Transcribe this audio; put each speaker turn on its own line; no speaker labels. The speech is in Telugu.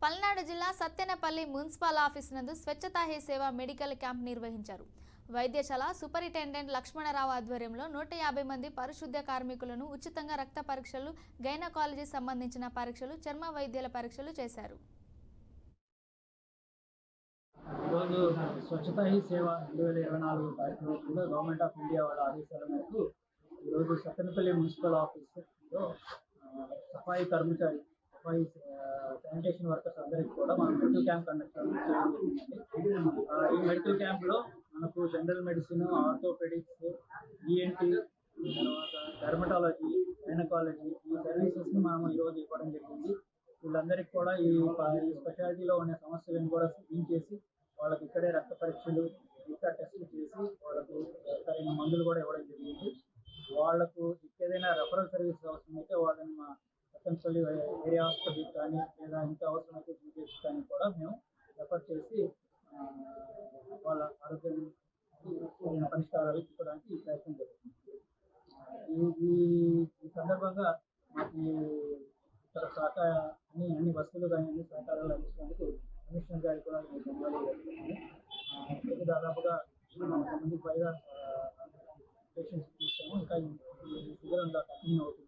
పల్నాడు జిల్లా సత్తెనపల్లి మున్సిపల్ ఆఫీస్ నందు స్వచ్ఛతా హీ సేవ మెడికల్ క్యాంప్ నిర్వహించారు. వైద్యశాల సూపరింటెండెంట్ లక్ష్మణరావు ఆధ్వర్యంలో 150 మంది పరిశుద్ధ కార్మికులను ఉచితంగా రక్త పరీక్షలు, గైనకాలజీ సంబంధించిన పరీక్షలు, చర్మ వైద్యాల పరీక్షలు చేశారు.
ఈరోజు స్వచ్ఛతా హీ సేవ 2024 కార్యక్రమంలో గవర్నమెంట్ ఆఫ్ ఇండియా వాళ్ళ ఆదేశాల మేరకు ఈరోజు సత్తెనపల్లి మున్సిపల్ ఆఫీస్లో సఫాయి కర్మచారి శానిటేషన్ వర్కర్స్ అందరికీ కూడా మనం మెడికల్ క్యాంప్ కండక్ట్ చేయడం జరిగింది. ఈ మెడికల్ క్యాంప్లో మనకు జనరల్ మెడిసిన్, ఆర్థోపెడిక్స్, ఈఎన్టీ, తర్వాత డెర్మటాలజీ, గైనకాలజీ ఈ సర్వీసెస్ని మనం ఈరోజు ఇవ్వడం జరిగింది. వీళ్ళందరికీ కూడా ఈ స్పెషాలిటీలో ఉన్న సమస్యలను కూడా స్క్రీన్ చేసి వాళ్ళకి ఇక్కడే రక్త పరీక్షలు, ఇంకా టెస్టులు చేసి వాళ్ళకు సరైన మందులు కూడా ఇవ్వడం జరిగింది. వాళ్లకు ఏదైనా రెఫరల్ సర్వీస్ అవసరమైతే వాళ్ళని మా సత్తెనపల్లి ఏరియా హాస్పిటల్ కానీ లేదా ఇంకా అవసరమైతే జీజీహెచ్ కానీ కూడా మేము రెఫర్ చేసి వాళ్ళ ఆరోగ్యాన్ని పరిష్కారాలు ఇవ్వడానికి ఈ ప్రయత్నం జరుగుతుంది. ఈ సందర్భంగా మాకు ఇక్కడ అన్ని వస్తువులు కానీ అన్ని సహకారాలు అందించినందుకు కమిషనర్ గారికి కూడా మేము ధన్యవాదాలు చెప్తున్నాము. దాదాపుగా 100 మందికి పైగా పేషెంట్స్ చూసాము. ఇంకా ఈ శిబిరంగా కంటిన్యూ అవుతుంది.